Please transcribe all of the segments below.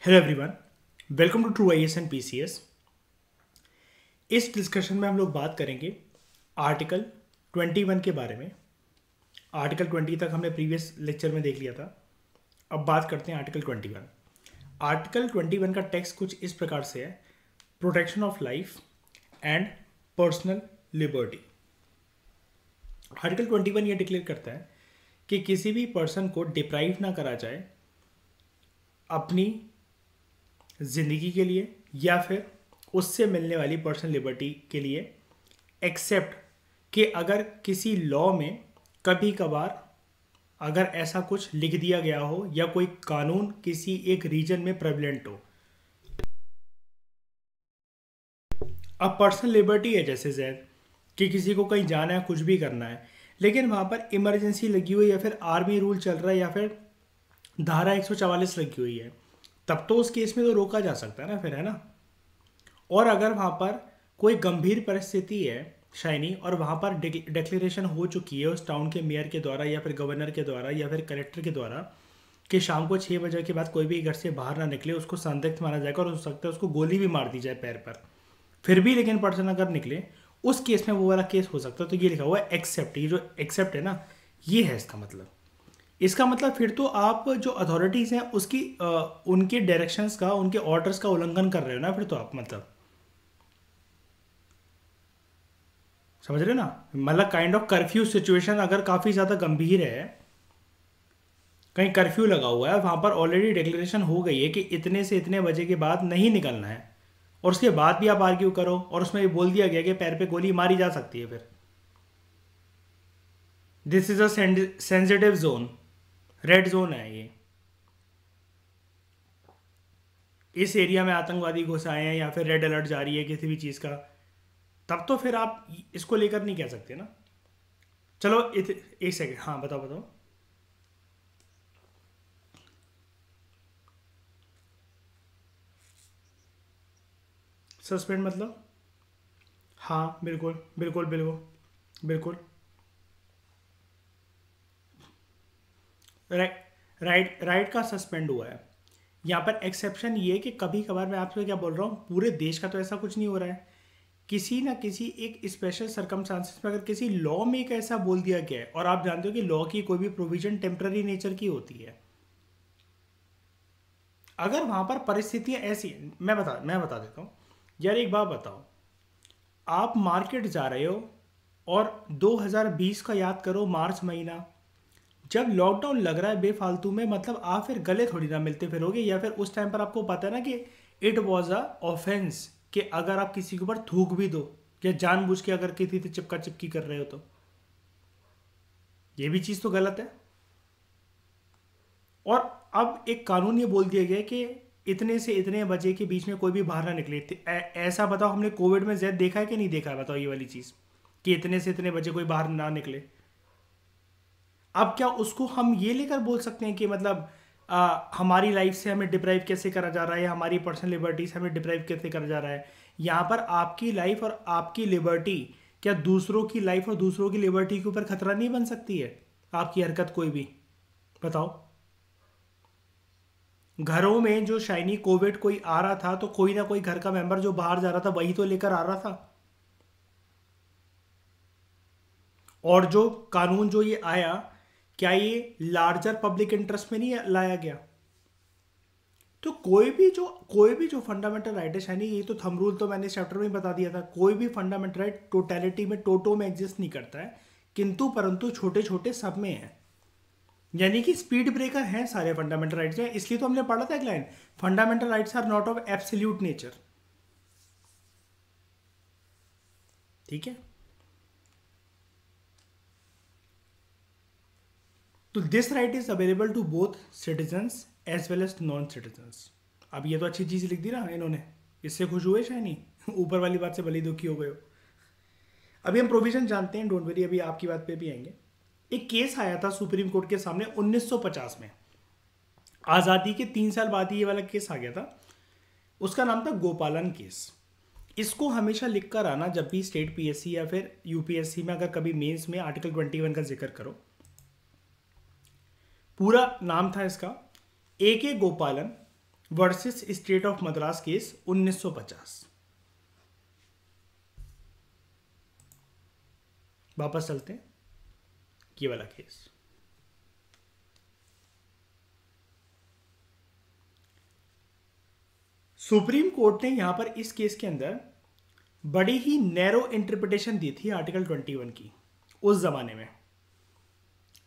Hello everyone, welcome to true IAS and PCS. इस discussion में हम लोग बात करेंगे आर्टिकल 21 के बारे में। आर्टिकल 20 तक हमने प्रीवियस लेक्चर में देख लिया था। अब बात करते हैं आर्टिकल 21। आर्टिकल 21 का टेक्स्ट कुछ इस प्रकार से है: protection of life and personal liberty. Article 21 ये डिक्लेयर करता है कि किसी भी पर्सन को डिप्राइव ना करा जाए अपनी ज़िंदगी के लिए या फिर उससे मिलने वाली पर्सनल लिबर्टी के लिए, एक्सेप्ट कि अगर किसी लॉ में कभी कभार अगर ऐसा कुछ लिख दिया गया हो या कोई कानून किसी एक रीजन में प्रेवलेंट हो। अब पर्सनल लिबर्टी है जैसे जैद कि किसी को कहीं जाना है, कुछ भी करना है, लेकिन वहाँ पर इमरजेंसी लगी हुई है या फिर आर्मी रूल चल रहा है या फिर धारा 144 लगी हुई है, तब तो उस केस में तो रोका जा सकता है ना, फिर है ना। और अगर वहाँ पर कोई गंभीर परिस्थिति है शाइनी और वहाँ पर डिक्लेरेशन हो चुकी है उस टाउन के मेयर के द्वारा या फिर गवर्नर के द्वारा या फिर कलेक्टर के द्वारा कि शाम को 6 बजे के बाद कोई भी घर से बाहर ना निकले, उसको संदिग्ध माना जाएगा और हो सकता है उसको गोली भी मार दी जाए पैर पर, फिर भी लेकिन पर्सन अगर निकले, उस केस में वो वाला केस हो सकता है। तो ये लिखा हुआ है एक्सेप्ट। ये जो एक्सेप्ट है ना, ये है इसका मतलब। इसका मतलब फिर तो आप जो अथॉरिटीज़ हैं उसकी उनके डायरेक्शंस का, उनके ऑर्डर्स का उल्लंघन कर रहे हो ना, फिर तो आप मतलब समझ रहे हो ना। मतलब काइंड ऑफ कर्फ्यू सिचुएशन अगर काफ़ी ज़्यादा गंभीर है, कहीं कर्फ्यू लगा हुआ है, वहाँ पर ऑलरेडी डिक्लेरेशन हो गई है कि इतने से इतने बजे के बाद नहीं निकलना है, और उसके बाद भी आप आर्ग्यू करो और उसमें ये बोल दिया गया कि पैर पे गोली मारी जा सकती है, फिर this is a sensitive zone, red zone है ये। इस एरिया में आतंकवादी घुस आए हैं या फिर रेड अलर्ट जारी है किसी भी चीज़ का, तब तो फिर आप इसको लेकर नहीं कह सकते ना। चलो एक सेकेंड, हाँ बताओ बताओ। सस्पेंड मतलब? हाँ बिल्कुल बिल्कुल बिल्कुल बिल्कुल। राइट राइट राइट का सस्पेंड हुआ है। यहाँ पर एक्सेप्शन ये है कि कभी कभार, मैं आपसे क्या बोल रहा हूँ, पूरे देश का तो ऐसा कुछ नहीं हो रहा है, किसी ना किसी एक स्पेशल सर्कमस्टांसिस में अगर किसी लॉ में एक ऐसा बोल दिया गया है, और आप जानते हो कि लॉ की कोई भी प्रोविजन टेम्पररी नेचर की होती है। अगर वहां पर परिस्थितियां ऐसी, मैं बता देता हूँ यार। एक बात बताओ, आप मार्केट जा रहे हो और 2020 का याद करो, मार्च महीना जब लॉकडाउन लग रहा है बेफालतू में, मतलब आप फिर गले थोड़ी ना मिलते फिरोगे, या फिर उस टाइम पर आपको पता है ना कि इट वॉज अ ऑफेंस कि अगर आप किसी के ऊपर थूक भी दो या जानबूझ के अगर किसी से चिपका चिपकी कर रहे हो, तो ये भी चीज़ तो गलत है। और अब एक कानून ये बोल दिया गया है कि इतने से इतने बजे के बीच में कोई भी बाहर ना निकले। ऐसा बताओ, हमने कोविड में जैद देखा है कि नहीं देखा है? बताओ ये वाली चीज़ कि इतने से इतने बजे कोई बाहर ना निकले। अब क्या उसको हम ये लेकर बोल सकते हैं कि मतलब हमारी लाइफ से हमें डिप्राइव कैसे करा जा रहा है, हमारी पर्सनल लिबर्टी से हमें डिप्राइव कैसे करा जा रहा है? यहाँ पर आपकी लाइफ और आपकी लिबर्टी क्या दूसरों की लाइफ और दूसरों की लिबर्टी के ऊपर खतरा नहीं बन सकती है? आपकी हरकत कोई भी बताओ। घरों में जो शाइनी कोविड कोई आ रहा था, तो कोई ना कोई घर का मेंबर जो बाहर जा रहा था वही तो लेकर आ रहा था। और जो कानून जो ये आया, क्या ये लार्जर पब्लिक इंटरेस्ट में नहीं लाया गया? तो कोई भी जो फंडामेंटल राइट है शाइनी, ये तो थंब रूल तो मैंने चैप्टर में ही बता दिया था, कोई भी फंडामेंटल राइट टोटलिटी में, टोटो में एग्जिस्ट नहीं करता है, किंतु परंतु छोटे छोटे सब में है। यानी कि स्पीड ब्रेकर हैं सारे फंडामेंटल राइट्स में। इसलिए तो हमने पढ़ा था एक line, fundamental rights are not of absolute nature. ठीक है, तो this right is available to both citizens as well as non citizens. अब ये तो अच्छी चीज़ लिख दी ना इन्होंने, इससे खुश हुए शायद नहीं ऊपर वाली बात से भले ही दुखी हो गए हो। अभी हम प्रोविजन जानते हैं, डोंट वरी, अभी आपकी बात पे भी आएंगे। एक केस आया था सुप्रीम कोर्ट के सामने 1950 में, आज़ादी के 3 साल बाद ही ये वाला केस आ गया था। उसका नाम था गोपालन केस। इसको हमेशा लिख कर आना जब भी स्टेट पीएससी या फिर यूपीएससी में अगर कभी मेंस में आर्टिकल 21 का जिक्र करो। पूरा नाम था इसका ए K Gopalan, versus state of Madras case 1950। वापस चलते हैं, ये वाला केस। सुप्रीम कोर्ट ने यहां पर इस केस के अंदर बड़ी ही नैरो इंटरप्रिटेशन दी थी आर्टिकल 21 की। उस जमाने में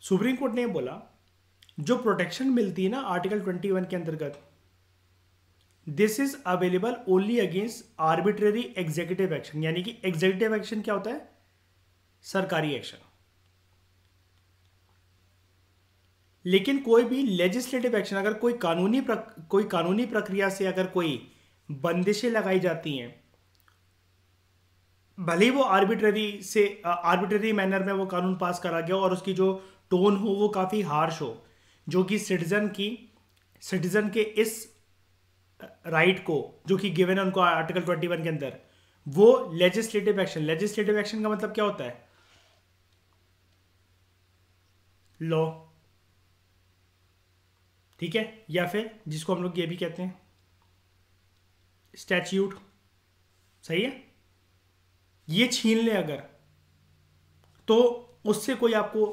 सुप्रीम कोर्ट ने बोला जो प्रोटेक्शन मिलती है ना आर्टिकल 21 के अंतर्गत, this is available only against arbitrary executive action. यानी कि एग्जीक्यूटिव एक्शन क्या होता है? सरकारी एक्शन। लेकिन कोई भी लेजिस्लेटिव एक्शन, अगर कोई कानूनी प्रक्रिया से अगर कोई बंदिशें लगाई जाती हैं, भले ही वो आर्बिट्रेरी मैनर में वो कानून पास करा गया और उसकी जो टोन हो वो काफ़ी हार्श हो, जो कि सिटीजन के इस राइट को जो कि गिवन है उनको आर्टिकल 21 के अंदर, वो लेजिस्लेटिव एक्शन का मतलब क्या होता है? लॉ, ठीक है, या फिर जिसको हम लोग ये भी कहते हैं स्टैच्यूट। सही है। ये छीन ले अगर, तो उससे कोई आपको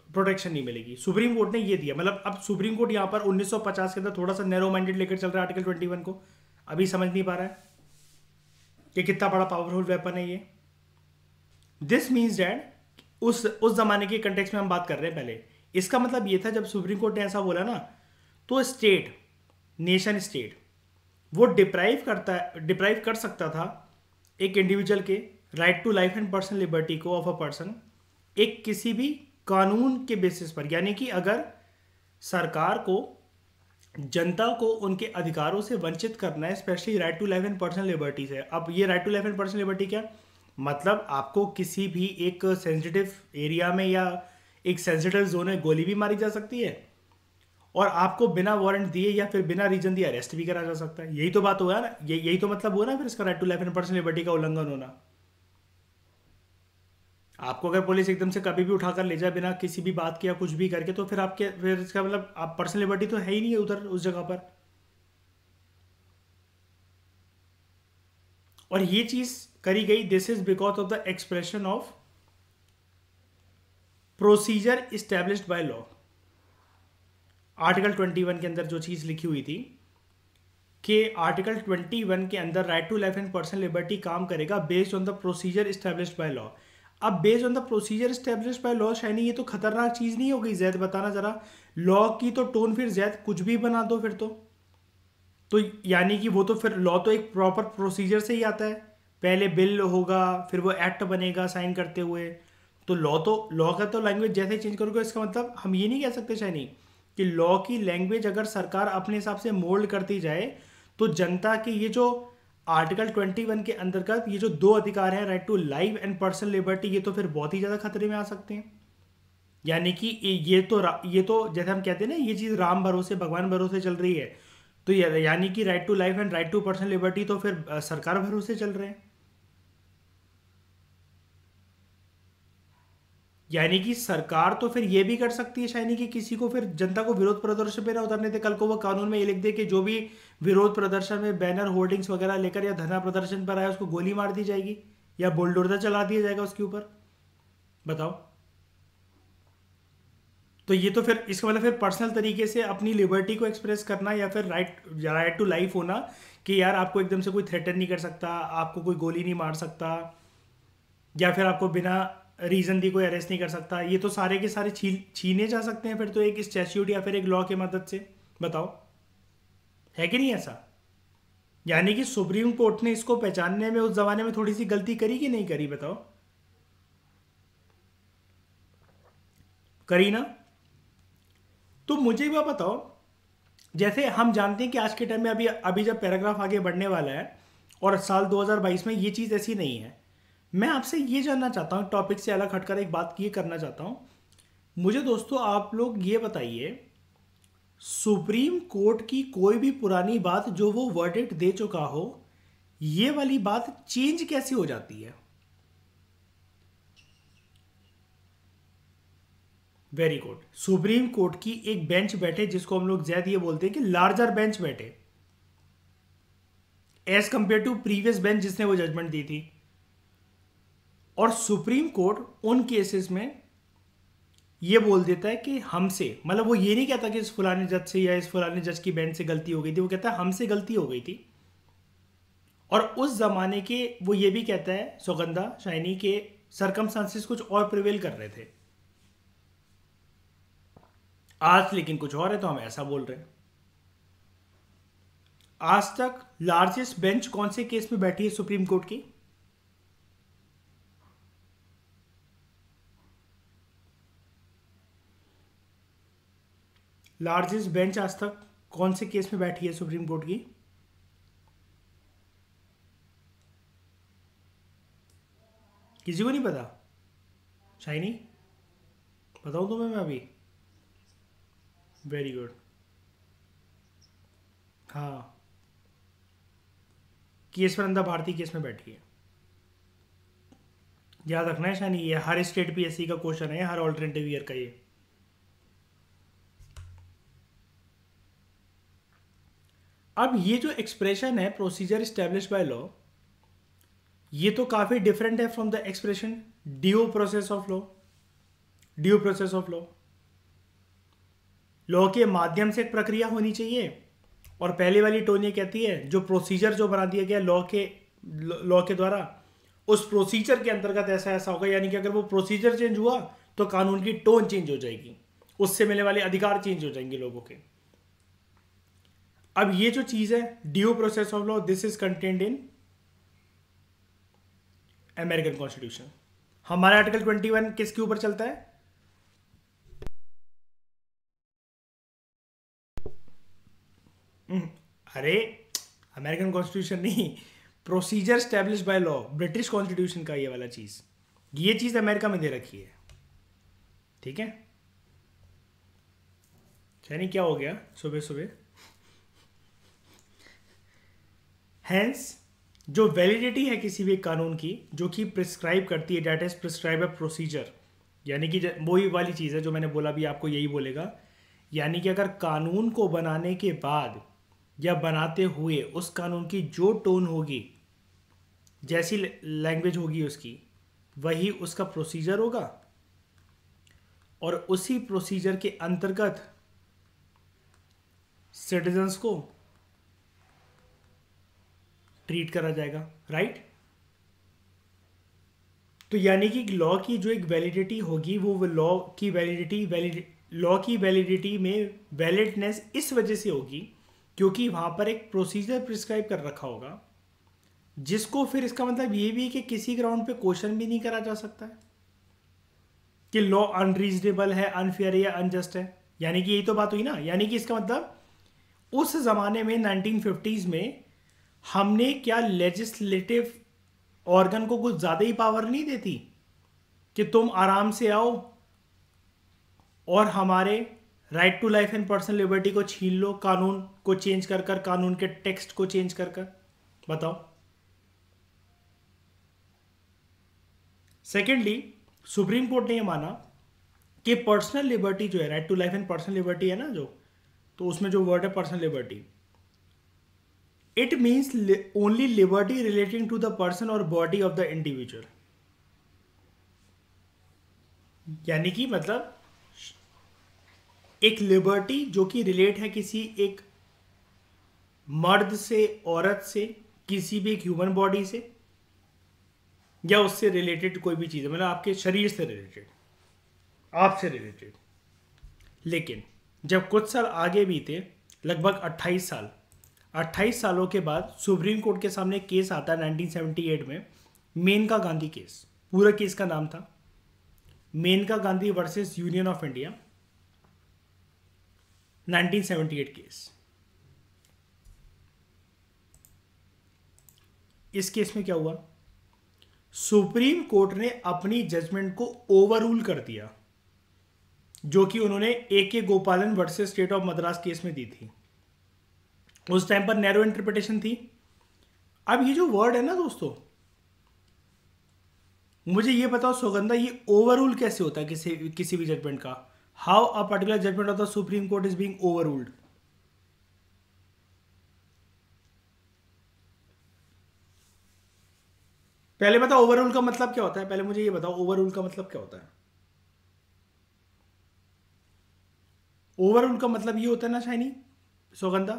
प्रोटेक्शन नहीं मिलेगी। सुप्रीम कोर्ट ने ये दिया। मतलब अब सुप्रीम कोर्ट यहां पर 1950 के अंदर थोड़ा सा नैरो माइंडेड लेकर चल रहा है आर्टिकल 21 को। अभी समझ नहीं पा रहा है कि कितना बड़ा पावरफुल वेपन है ये। दिस मीन्स डैट उस जमाने के कंटेक्स्ट में हम बात कर रहे हैं पहले। इसका मतलब ये था जब सुप्रीम कोर्ट ने ऐसा बोला ना, तो नेशन स्टेट वो डिप्राइव कर सकता था एक इंडिविजुअल के right to life and personal liberty को ऑफ अ पर्सन, एक किसी भी कानून के बेसिस पर। यानी कि अगर सरकार को जनता को उनके अधिकारों से वंचित करना है, specially right to life and personal liberty से। अब ये right to life and personal liberty क्या मतलब? आपको किसी भी एक सेंसिटिव एरिया में या एक सेंसिटिव जोन में गोली भी मारी जा सकती है और आपको बिना वारंट दिए या फिर बिना रीजन दिए अरेस्ट भी करा जा सकता है। यही तो बात हुआ ना, यही तो मतलब हुआ ना फिर इसका right to life and personal liberty का उल्लंघन होना। आपको अगर पुलिस एकदम से कभी भी उठाकर ले जाए बिना किसी भी बात के या कुछ भी करके, तो फिर इसका मतलब आप पर्सनल लिबर्टी तो है ही नहीं है उधर उस जगह पर। और ये चीज करी गई, this is because of the expression of procedure established by law. Article 21 के अंदर जो चीज लिखी हुई थी कि आर्टिकल 21 के अंदर right to life and personal liberty काम करेगा based on the procedure established by law. अब based on the procedure established by law, शायनी ये तो खतरनाक चीज नहीं हो गई जैद? बताना जरा, लॉ की तो टोन फिर जैद कुछ भी बना दो फिर तो यानी कि वो तो फिर लॉ तो एक प्रॉपर प्रोसीजर से ही आता है। पहले बिल होगा, फिर वो एक्ट बनेगा साइन करते हुए। तो लॉ का तो लैंग्वेज जैसे चेंज करोगे, इसका मतलब हम ये नहीं कह सकते शायनी कि लॉ की लैंग्वेज अगर सरकार अपने हिसाब से मोल्ड करती जाए, तो जनता के ये जो आर्टिकल 21 के अंतर्गत ये जो दो अधिकार हैं, right to life and personal liberty, ये तो फिर बहुत ही ज़्यादा खतरे में आ सकते हैं। यानी कि ये तो जैसे हम कहते हैं ना, ये चीज़ राम भरोसे भगवान भरोसे चल रही है, तो यानी कि right to life and right to personal liberty तो फिर सरकार भरोसे चल रहे हैं। यानी कि सरकार तो फिर ये भी कर सकती है शायनी कि किसी को फिर जनता को विरोध प्रदर्शन पे ना उतरने दे। कल को वो कानून में ये लिख दे कि जो भी विरोध प्रदर्शन में बैनर होर्डिंग्स वगैरह लेकर या धरना प्रदर्शन पर आया उसको गोली मार दी जाएगी या बुलडोजर चला दिया जाएगा उसके ऊपर। बताओ। तो ये तो फिर इसका मतलब फिर पर्सनल तरीके से अपनी लिबर्टी को एक्सप्रेस करना या फिर राइट टू लाइफ होना कि यार आपको एकदम से कोई थ्रेटन नहीं कर सकता, आपको कोई गोली नहीं मार सकता, या फिर आपको बिना रीजन दी कोई अरेस्ट नहीं कर सकता, ये तो सारे के सारे छीने जा सकते हैं फिर तो एक स्टैच्यूट या फिर एक लॉ की मदद से। बताओ, है कि नहीं ऐसा? यानी कि सुप्रीम कोर्ट ने इसको पहचानने में उस जमाने में थोड़ी सी गलती करी कि नहीं करी? बताओ, करी ना? तो मुझे भी बताओ, जैसे हम जानते हैं कि आज के टाइम में अभी अभी जब पैराग्राफ आगे बढ़ने वाला है और साल 2022 में ये चीज़ ऐसी नहीं है। मैं आपसे ये जानना चाहता हूँ, टॉपिक से अलग हटकर एक बात ये करना चाहता हूँ। मुझे दोस्तों आप लोग ये बताइए, सुप्रीम कोर्ट की कोई भी पुरानी बात जो वो वर्डिक्ट दे चुका हो, ये वाली बात चेंज कैसे हो जाती है? Very good. सुप्रीम कोर्ट की एक बेंच बैठे जिसको हम लोग ज्यादा ये बोलते हैं कि लार्जर बेंच बैठे, as compare to previous bench जिसने वो जजमेंट दी थी। और सुप्रीम कोर्ट उन केसेस में ये बोल देता है कि हमसे, मतलब वो ये नहीं कहता कि इस फलाने जज से या इस फलाने जज की बेंच से गलती हो गई थी, वो कहता है हमसे गलती हो गई थी। और उस जमाने के वो ये भी कहता है सुगंधा शाइनी के सरकमस्टांसेस कुछ और प्रिवेल कर रहे थे, आज लेकिन कुछ और है, तो हम ऐसा बोल रहे हैं। आज तक लार्जेस्ट बेंच कौन से केस में बैठी है सुप्रीम कोर्ट की? लार्जेस्ट बेंच आज तक कौन से केस में बैठी है सुप्रीम कोर्ट की? किसी को नहीं पता? शाइनी बताऊं तुम्हें मैं अभी? Very good. हाँ, केसवरंदा भारती केस में बैठी है। याद रखना है शाइनी, ये हर स्टेट पीएससी का क्वेश्चन है, हर ऑल्टरनेटिव ईयर का ये। अब ये जो एक्सप्रेशन है प्रोसीजर स्टैब्लिश बाय लॉ, ये तो काफी डिफरेंट है from the expression due process of law. Due process of law, law के माध्यम से एक प्रक्रिया होनी चाहिए, और पहले वाली टोन ये कहती है जो प्रोसीजर जो बना दिया गया लॉ के द्वारा, उस प्रोसीजर के अंतर्गत ऐसा ऐसा होगा, यानी कि अगर वो प्रोसीजर चेंज हुआ तो कानून की टोन चेंज हो जाएगी, उससे मिलने वाले अधिकार चेंज हो जाएंगे लोगों के। अब ये जो चीज है due process of law, this is contained in American constitution. हमारा आर्टिकल 21 किसके ऊपर चलता है? अरे अमेरिकन कॉन्स्टिट्यूशन नहीं, procedure establish by law, British constitution का ये वाला चीज, ये चीज अमेरिका में दे रखी है। ठीक है, यानी क्या हो गया सुबह सुबह? हैंस जो वैलिडिटी है किसी भी कानून की जो कि प्रिस्क्राइब करती है, डेट इज प्रिस्क्राइब प्रोसीजर, यानी कि वही वाली चीज़ है जो मैंने बोला भी, आपको यही बोलेगा। यानी कि अगर कानून को बनाने के बाद या बनाते हुए उस कानून की जो टोन होगी, जैसी लैंग्वेज होगी उसकी, वही उसका प्रोसीजर होगा, और उसी प्रोसीजर के अंतर्गत सिटीजन्स को ट्रीट करा जाएगा। राइट? तो यानी कि लॉ की जो एक वैलिडिटी होगी, वो लॉ की वैलिडिटी में वैलिडनेस इस वजह से होगी क्योंकि वहां पर एक प्रोसीजर प्रिस्क्राइब कर रखा होगा, जिसको फिर इसका मतलब ये भी है कि किसी ग्राउंड पे क्वेश्चन भी नहीं करा जा सकता है कि लॉ अनरीजनेबल है, अनफेयर है या अनजस्ट है। यानी कि यही तो बात हुई ना, यानी कि इसका मतलब उस जमाने में 1950s में हमने क्या लेजिस्लेटिव ऑर्गन को कुछ ज्यादा ही पावर नहीं देती कि तुम आराम से आओ और हमारे right to life and personal liberty को छीन लो, कानून को चेंज कर कर, कानून के टेक्स्ट को चेंज कर कर। बताओ। सेकेंडली, सुप्रीम कोर्ट ने यह माना कि पर्सनल लिबर्टी जो है, right to life and personal liberty है ना जो, तो उसमें जो वर्ड है personal liberty, it means only liberty relating to the person और बॉडी ऑफ द इंडिविजुअल। यानी कि मतलब एक लिबर्टी जो कि रिलेट है किसी एक मर्द से, औरत से, किसी भी एक ह्यूमन बॉडी से, या उससे रिलेटेड कोई भी चीज़ है, मतलब आपके शरीर से रिलेटेड, आपसे रिलेटेड। लेकिन जब कुछ साल आगे बीते, लगभग 28 सालों के बाद सुप्रीम कोर्ट के सामने केस आता है 1978 में, मेनका गांधी केस। पूरा केस का नाम था Maneka Gandhi versus union of India, 1978 case. इस केस में क्या हुआ? सुप्रीम कोर्ट ने अपनी जजमेंट को ओवररूल कर दिया, जो कि उन्होंने A.K. गोपालन versus state of Madras case में दी थी। उस टाइम पर नैरो इंटरप्रिटेशन थी। अब ये जो वर्ड है ना दोस्तों, मुझे ये बताओ सुगंधा, ये ओवररूल कैसे होता है किसी भी जजमेंट का? How a particular judgement of the supreme court is being overruled? पहले बताओ ओवररूल का मतलब क्या होता है, पहले मुझे ये बताओ ओवररूल का मतलब क्या होता है। ओवररूल का मतलब ये होता है ना शाइनी, सौगंधा,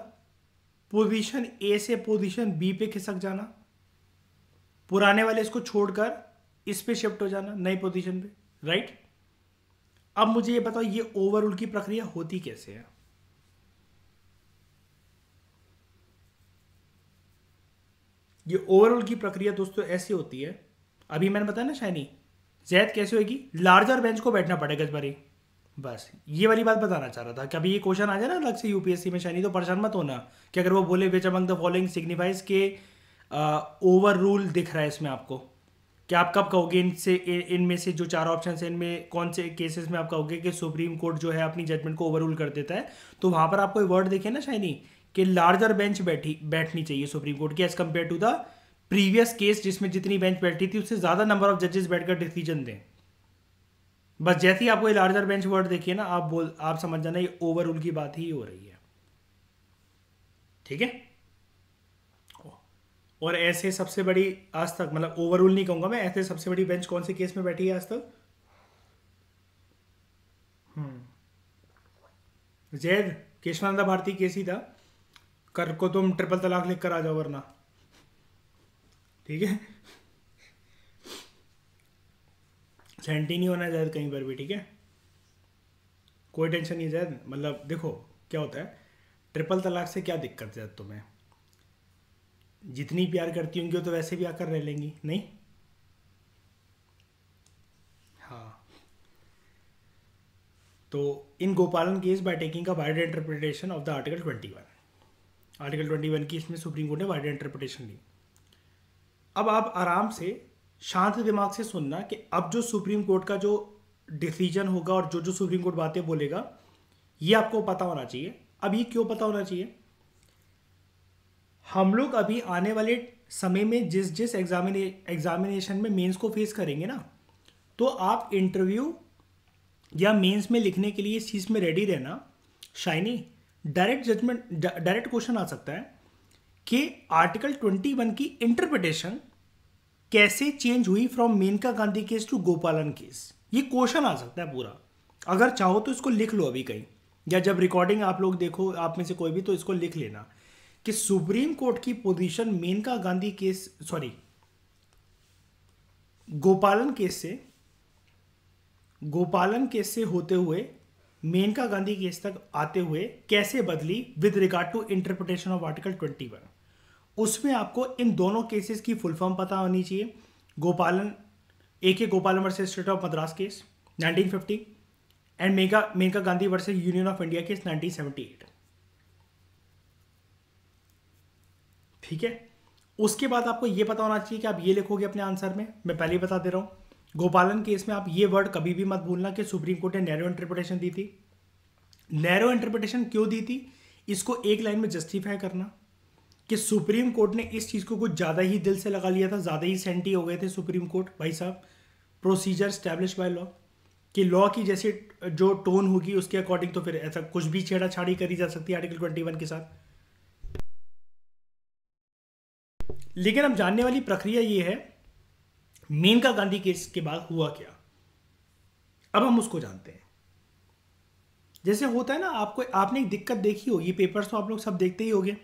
पोजीशन ए से पोजीशन बी पे खिसक जाना, पुराने वाले इसको छोड़कर इस पे शिफ्ट हो जाना नई पोजीशन पे, राइट। अब मुझे ये बताओ ये ओवररूल की प्रक्रिया होती कैसे है। ये ओवरऑल की प्रक्रिया दोस्तों ऐसी होती है, अभी मैंने बताया ना शाइनी, जैद कैसे होगी, लार्जर बेंच को बैठना पड़ेगा इस बारी। बस ये वाली बात बताना चाह रहा था कि अभी ये क्वेश्चन आ जाए ना अलग से यूपीएससी में शाइनी, तो परेशान मत होना कि अगर वो बोले which among the following signifies के ओवर रूल दिख रहा है इसमें आपको, कि आप कब कहोगे इनसे इनमें से जो चार ऑप्शन है इनमें कौन से केसेस में आप कहोगे कि सुप्रीम कोर्ट जो है अपनी जजमेंट को ओवररूल कर देता है। तो वहां पर आपको वर्ड देखे ना शाइनी कि लार्जर बेंच बैठनी चाहिए सुप्रीम कोर्ट की as compare to the previous case जिसमें जितनी बेंच बैठी थी उससे ज्यादा नंबर ऑफ जजेस बैठकर डिसीजन दें। बस जैसे ही आपको ये लार्जर बेंच वर्ड देखिए ना आप समझ जाना ये ओवररूल की बात ही हो रही है, ठीक है। और ऐसे सबसे बड़ी आज तक, मतलब ओवररूल नहीं कहूंगा मैं, ऐसे सबसे बड़ी बेंच कौन से केस में बैठी है आज तक। जैद केशवानंदा भारती केस ही था, कर को तुम ट्रिपल तलाक लिख कर आ जाओ वरना, ठीक है। सेंटी नहीं होना जैद कहीं पर भी, ठीक है, कोई टेंशन नहीं जैद। मतलब देखो क्या होता है, ट्रिपल तलाक से क्या दिक्कत है तुम्हें, जितनी प्यार करती होंगी वो तो वैसे भी आकर रह लेंगी नहीं। हाँ, तो इन गोपालन case by taking a wide interpretation of the article 21, article 21 की इसमें सुप्रीम कोर्ट ने वाइड इंटरप्रिटेशन ली। अब आप आराम से शांत दिमाग से सुनना कि अब जो सुप्रीम कोर्ट का जो डिसीजन होगा और जो जो सुप्रीम कोर्ट बातें बोलेगा ये आपको पता होना चाहिए। अब ये क्यों पता होना चाहिए, हम लोग अभी आने वाले समय में जिस जिस एग्जामिनेशन में मेंस को फेस करेंगे ना, तो आप इंटरव्यू या मेंस में लिखने के लिए इस चीज़ में रेडी रहना शाइनी। डायरेक्ट क्वेश्चन आ सकता है कि आर्टिकल 21 की इंटरप्रिटेशन कैसे चेंज हुई from Maneka Gandhi case to Gopalan case, ये क्वेश्चन आ सकता है पूरा। अगर चाहो तो इसको लिख लो अभी कहीं, या जब रिकॉर्डिंग आप लोग देखो आप में से कोई भी तो इसको लिख लेना कि सुप्रीम कोर्ट की position Maneka Gandhi case, sorry Gopalan case से, गोपालन केस से होते हुए मेनका गांधी केस तक आते हुए कैसे बदली with regard to interpretation of article 21। उसमें आपको इन दोनों केसेस की फुल फॉर्म पता होनी चाहिए। गोपालन, A K Gopalan versus state of Madras case 1950 and Maneka Gandhi versus union of India case 1978, ठीक है। उसके बाद आपको यह पता होना चाहिए कि आप ये लिखोगे अपने आंसर में, मैं पहले ही बता दे रहा हूं, गोपालन केस में आप ये वर्ड कभी भी मत भूलना कि सुप्रीम कोर्ट ने नैरो इंटरप्रिटेशन दी थी। नैरो इंटरप्रिटेशन क्यों दी थी, इसको एक लाइन में जस्टिफाई करना कि सुप्रीम कोर्ट ने इस चीज को कुछ ज्यादा ही दिल से लगा लिया था, ज्यादा ही सेंटी हो गए थे सुप्रीम कोर्ट भाई साहब। प्रोसीजर स्टैब्लिश बाय लॉ, कि लॉ की जैसे जो टोन होगी उसके अकॉर्डिंग तो फिर ऐसा कुछ भी छेड़ाछाड़ी करी जा सकती है आर्टिकल 21 के साथ। लेकिन अब जानने वाली प्रक्रिया ये है मेनका गांधी केस के बाद हुआ क्या, अब हम उसको जानते हैं। जैसे होता है ना, आपको आपने एक दिक्कत देखी होगी, पेपर्स तो आप लोग सब देखते ही होंगे,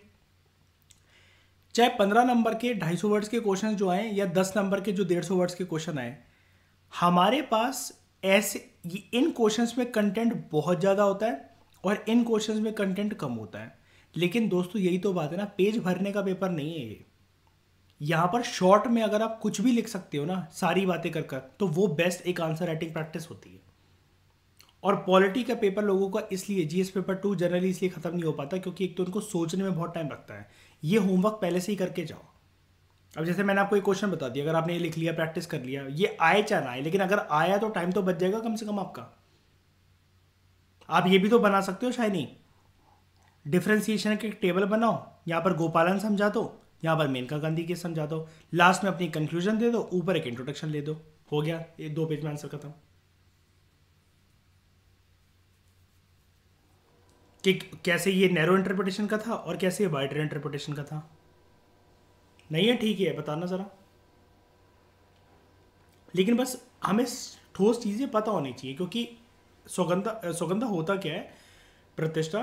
चाहे 15 नंबर के 250 वर्ड्स के क्वेश्चन जो आए या 10 नंबर के जो 150 वर्ड्स के क्वेश्चन आए, हमारे पास ऐसे इन क्वेश्चंस में कंटेंट बहुत ज़्यादा होता है और इन क्वेश्चंस में कंटेंट कम होता है। लेकिन दोस्तों यही तो बात है ना, पेज भरने का पेपर नहीं है ये। यहाँ पर शॉर्ट में अगर आप कुछ भी लिख सकते हो ना सारी बातें कर कर, तो वो बेस्ट एक आंसर राइटिंग प्रैक्टिस होती है। और पॉलिटी का पेपर लोगों का इसलिए जीएस पेपर 2 जनरली इसलिए खत्म नहीं हो पाता क्योंकि एक तो उनको सोचने में बहुत टाइम लगता है। ये होमवर्क पहले से ही करके जाओ। अब जैसे मैंने आपको एक क्वेश्चन बता दिया, अगर आपने ये लिख लिया, प्रैक्टिस कर लिया, ये आए चाहे ना आए, लेकिन अगर आया तो टाइम तो बच जाएगा कम से कम आपका। आप ये भी तो बना सकते हो शायनी, डिफरेंशिएशन के टेबल बनाओ, यहाँ पर गोपालन समझा दो, यहाँ पर मेनका गांधी के समझा दो, लास्ट में अपनी कंक्लूजन दे दो, ऊपर एक इंट्रोडक्शन ले दो, हो गया, ये 2 पेज में आंसर खत्म। कि कैसे ये नैरो इंटरप्रिटेशन का था और कैसे ये वाइडर इंटरप्रिटेशन का था। नहीं है, ठीक है, बताना जरा। लेकिन बस हमें ठोस चीज़ें पता होनी चाहिए, क्योंकि सौगंधा होता क्या है प्रतिष्ठा,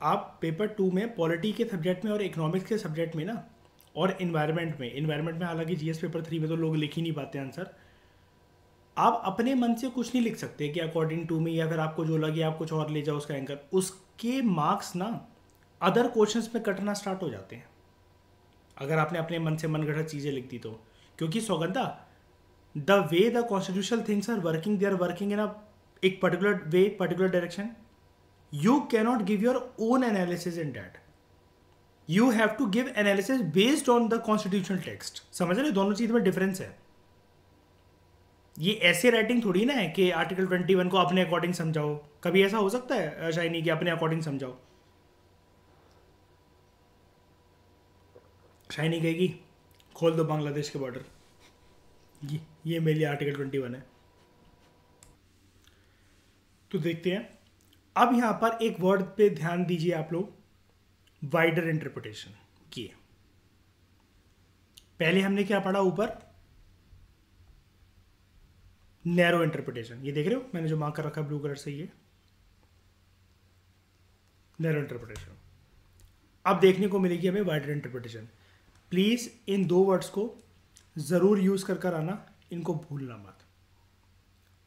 आप पेपर 2 में पॉलिटी के सब्जेक्ट में और इकोनॉमिक्स के सब्जेक्ट में ना, और इन्वायरमेंट में हालांकि जीएस पेपर 3 में तो लोग लिख ही नहीं पाते आंसर, आप अपने मन से कुछ नहीं लिख सकते कि अकॉर्डिंग टू मी, या फिर आपको जो लगे आप कुछ और ले जाओ उसका एंकर, उसके मार्क्स ना अदर क्वेश्चंस में कटना स्टार्ट हो जाते हैं अगर आपने अपने मन से मनगढ़ंत चीज़ें लिख दी तो। क्योंकि Saugandha, the way the constitutional things are working, they are working in एक particular way, particular direction. You cannot give your own analysis in that. You have to give analysis based on the constitutional text. समझ रहे, दोनों चीज में difference है. ये ऐसे writing थोड़ी ना है कि आर्टिकल 21 को अपने अकॉर्डिंग समझाओ. कभी ऐसा हो सकता है शाइनी कि अपने अकॉर्डिंग समझाओ? शाइनी कहेगी खोल दो बांग्लादेश के बॉर्डर, ये मेरे लिए आर्टिकल 21 है. तो देखते हैं. अब यहां पर एक वर्ड पे ध्यान दीजिए आप लोग, वाइडर इंटरप्रिटेशन की. पहले हमने क्या पढ़ा ऊपर? Narrow interpretation. ये देख रहे हो मैंने जो मार्क कर रखा है ब्लू कलर से, ये नैरो इंटरप्रिटेशन. अब देखने को मिलेगी हमें वाइडर इंटरप्रिटेशन. प्लीज इन दो वर्ड्स को जरूर यूज कर आना, इनको भूलना मत.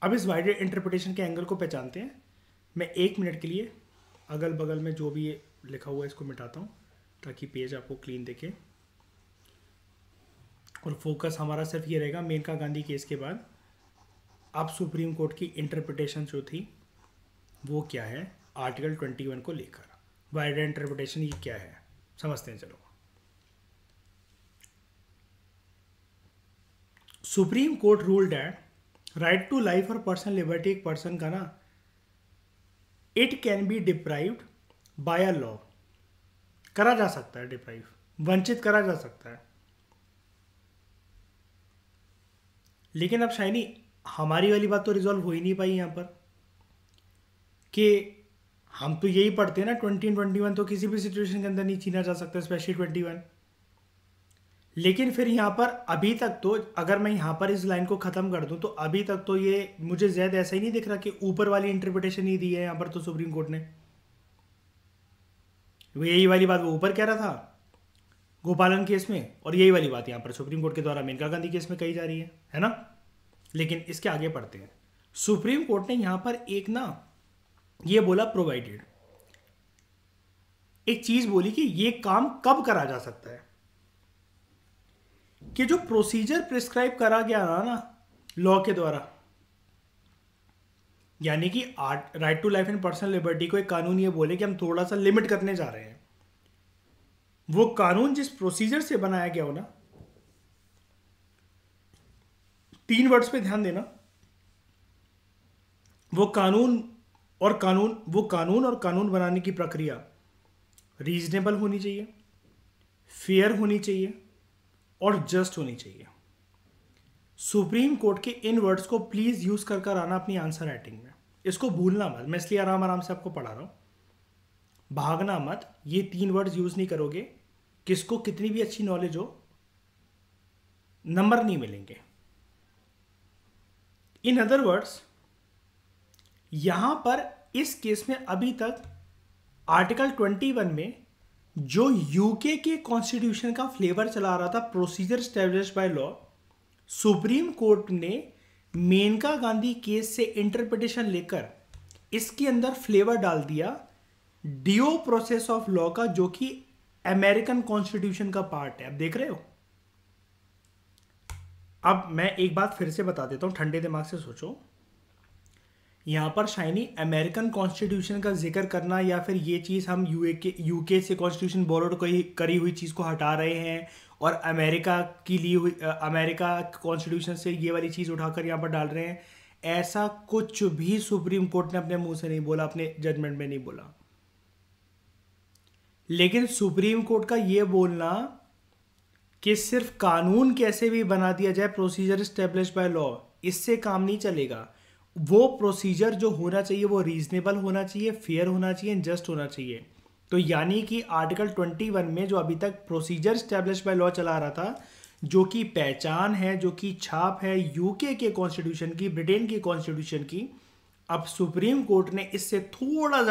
अब इस वाइडर इंटरप्रिटेशन के एंगल को पहचानते हैं. मैं 1 मिनट के लिए अगल बगल में जो भी ये लिखा हुआ है इसको मिटाता हूँ ताकि पेज आपको क्लीन दिखे, और फोकस हमारा सिर्फ ये रहेगा मेनका गांधी केस के बाद अब सुप्रीम कोर्ट की इंटरप्रिटेशन जो थी वो क्या है आर्टिकल 21 को लेकर. वाइडर इंटरप्रिटेशन ये क्या है समझते हैं. चलो, supreme court ruled that right to life और पर्सनल लिबर्टी एक पर्सन का ना it can be deprived by a law, करा जा सकता है, डिप्राइव वंचित करा जा सकता है. लेकिन अब शाइनी हमारी वाली बात तो रिजॉल्व हो ही नहीं पाई यहां पर, कि हम तो यही पढ़ते हैं ना 21 तो किसी भी सिचुएशन के अंदर नहीं छीना जा सकता, स्पेशली 21. लेकिन फिर यहाँ पर अभी तक तो अगर मैं यहाँ पर इस लाइन को ख़त्म कर दूँ तो अभी तक तो ये मुझे ज़्यादा ऐसा ही नहीं दिख रहा कि ऊपर वाली इंटरप्रिटेशन ही दी है यहाँ पर तो सुप्रीम कोर्ट ने. वो यही वाली बात वो ऊपर कह रहा था गोपालन केस में, और यही वाली बात यहाँ पर सुप्रीम कोर्ट के द्वारा मेनका गांधी केस में कही जा रही है ना. लेकिन इसके आगे पढ़ते हैं. सुप्रीम कोर्ट ने यहाँ पर एक ना ये बोला प्रोवाइडेड, एक चीज बोली कि ये काम कब करा जा सकता है, कि जो प्रोसीजर प्रिस्क्राइब करा गया ना लॉ के द्वारा, यानी कि right to life and personal liberty को एक कानून ये बोले कि हम थोड़ा सा लिमिट करने जा रहे हैं, वो कानून जिस प्रोसीजर से बनाया गया हो ना, 3 वर्ड्स पे ध्यान देना, वो कानून और कानून बनाने की प्रक्रिया रीजनेबल होनी चाहिए, फेयर होनी चाहिए और जस्ट होनी चाहिए. सुप्रीम कोर्ट के इन वर्ड्स को प्लीज यूज कर आना अपनी आंसर राइटिंग में. इसको भूलना मत, मैं इसलिए आराम से आपको पढ़ा रहा हूं. भागना मत. ये 3 वर्ड्स यूज नहीं करोगे, किसको कितनी भी अच्छी नॉलेज हो नंबर नहीं मिलेंगे. इन अदर वर्ड्स, यहां पर इस केस में अभी तक आर्टिकल 21 में जो यूके के कॉन्स्टिट्यूशन का फ्लेवर चला रहा था, procedure established by law, supreme court ने मेनका गांधी केस से इंटरप्रिटेशन लेकर इसके अंदर फ्लेवर डाल दिया डियो प्रोसेस ऑफ लॉ का, जो कि अमेरिकन कॉन्स्टिट्यूशन का पार्ट है. अब देख रहे हो. अब मैं एक बात फिर से बता देता हूं, ठंडे दिमाग से सोचो. यहां पर शाइनी अमेरिकन कॉन्स्टिट्यूशन का जिक्र करना या फिर ये चीज़ हम यूके से कॉन्स्टिट्यूशन बोरोड करी हुई चीज़ को हटा रहे हैं और अमेरिका की ली हुई अमेरिका कॉन्स्टिट्यूशन से ये वाली चीज़ उठाकर यहाँ पर डाल रहे हैं, ऐसा कुछ भी सुप्रीम कोर्ट ने अपने मुंह से नहीं बोला, अपने जजमेंट में नहीं बोला. लेकिन सुप्रीम कोर्ट का ये बोलना कि सिर्फ कानून कैसे भी बना दिया जाए प्रोसीजर स्टेब्लिश्ड बाय लॉ, इससे काम नहीं चलेगा. वो प्रोसीजर जो होना चाहिए वो रीजनेबल होना चाहिए, फेयर होना चाहिए, जस्ट होना चाहिए. तो यानी कि आर्टिकल 21 में जो अभी तक प्रोसीजर स्टैब्लिश बाय लॉ चला रहा था, जो कि पहचान है, जो कि छाप है यूके के कॉन्स्टिट्यूशन की, ब्रिटेन की कॉन्स्टिट्यूशन की, अब सुप्रीम कोर्ट ने इससे थोड़ा